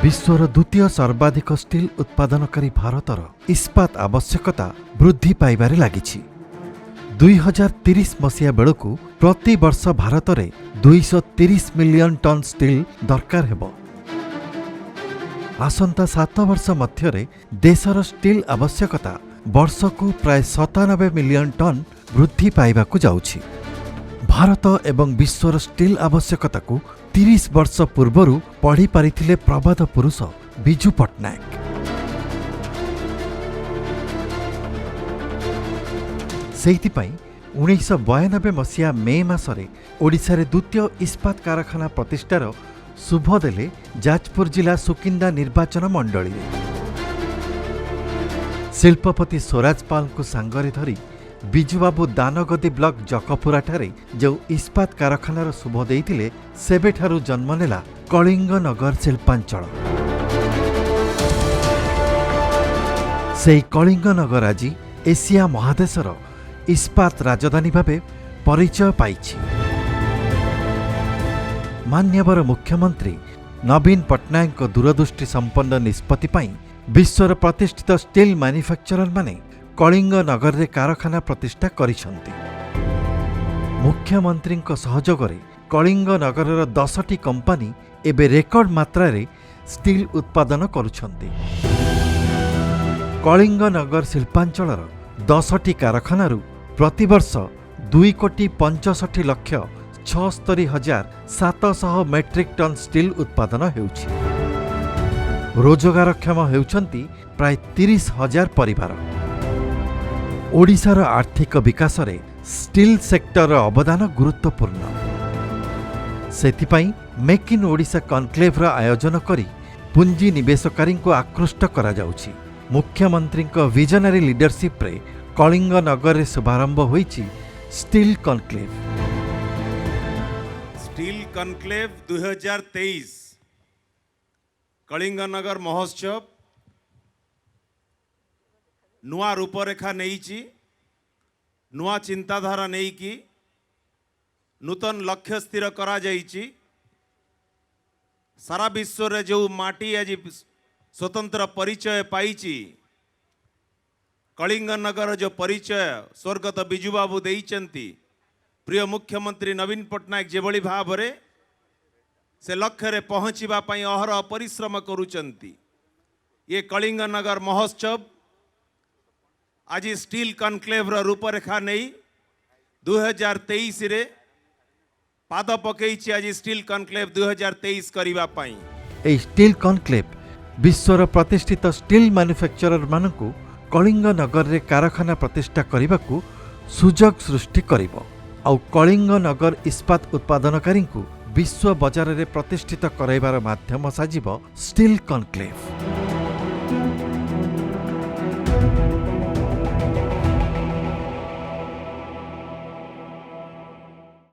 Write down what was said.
विश्वर द्वितीय सर्वाधिक स्टील उत्पादनकारी भारतर इस्पात आवश्यकता वृद्धि पाइबारे लागिछि। 2030 मसीहा बेलू प्रति वर्ष भारत में 230 मिलियन टन स्टील दरकार हेबो। आसंता 7 वर्ष मध्य देशर स्टील आवश्यकता वर्ष को प्राय 97 मिलियन टन वृद्धि पाइबाकु जाउछि। भारत एवं विश्वर स्टील आवश्यकता को 30 वर्ष पूर्वरु पढ़ी पारिथिले प्रबाद पुरुष बिजू पट्टनायक। सेहिथिपाई 1992 मसीहा मे मासरे ओडिशारे द्वितीय इस्पात कारखाना प्रतिष्ठार शुभ देले जाजपुर जिला सुकिंदा निर्वाचन मंडली। शिल्पपति स्वराज पाल को सांगरे धरी बिजुबाबू दानगदी ब्लॉक जकपुरा ठारे जो इस्पात कारखानार शुभ देइथिले सेबेठारु जन्म नेला कलिंग नगर शिल्पांचल। सेई कलिंग नगर आज एशिया महादेशर इस्पात राजधानी भावे परिचय पाइछि। मान्यवर मुख्यमंत्री नवीन पट्टनायक दूरदृष्टि संपन्न निष्पत्ति पई विश्वर प्रतिष्ठित स्टील मैन्युफैक्चरर माने कलिंग नगर रे कारखाना प्रतिष्ठा करिसंती। मुख्यमंत्री सहयोग रे कलिंग नगरर 10टी कंपनी एबे रेकर्ड मात्रा रे स्टील उत्पादन करुछंती। कलिंग नगर शिल्पांचलर 10टी कारखानारू प्रतिवर्ष 2,65,76,700 मेट्रिक टन स्टील उत्पादन हेउछि। रोजगारक्षम हेउछंती प्राय 30,000 परिवार। ओडिशार आर्थिक विकास रे स्टील सेक्टर अवदान गुरुत्वपूर्ण। सेथिपाई मेक इन ओडिशा कनक्लेव आयोजन करी पुंजी निवेशकारी को आकृष्ट करा जाउछि। मुख्यमंत्री विजनरी लीडरशिप रे कलिंग नगर रे शुभारंभ होईछि steel conclave. Steel conclave 2023 Kalinga Nagar महोत्सव नुआ रूपरेखा नहीं, नुआ चिंताधारा नहीं कि नूतन लक्ष्य स्थिर करा जाइछि। सारा विश्व रे जो माटी आज स्वतंत्र परिचय पाइछि, कलिंग नगर जो परिचय स्वर्गत बिजुबाबू देइचंती। प्रिय मुख्यमंत्री नवीन पट्टनायक जेभली भाव रे से लक्ष्य रे पहुँचवा पाई अहरह परिश्रम करुचंती। ये कलिंग नगर महोत्सव आज स्टील कनक्लेव रूपरेखा नहीं 2023 रे पाद पकईछि। आज स्टील कनक्लेव 2023 करिबा पाई ए स्टील कनक्लेव विश्वर प्रतिष्ठित स्टील मैन्युफैक्चरर मानकु कलिंग नगर रे कारखाना प्रतिष्ठा करिबाकु सुजोग सृष्टि करिबो। आउ कलिंग नगर इस्पात उत्पादनकारी को विश्व बाजार रे प्रतिष्ठित कराइबार माध्यम साजिबो स्टील कनक्लेव।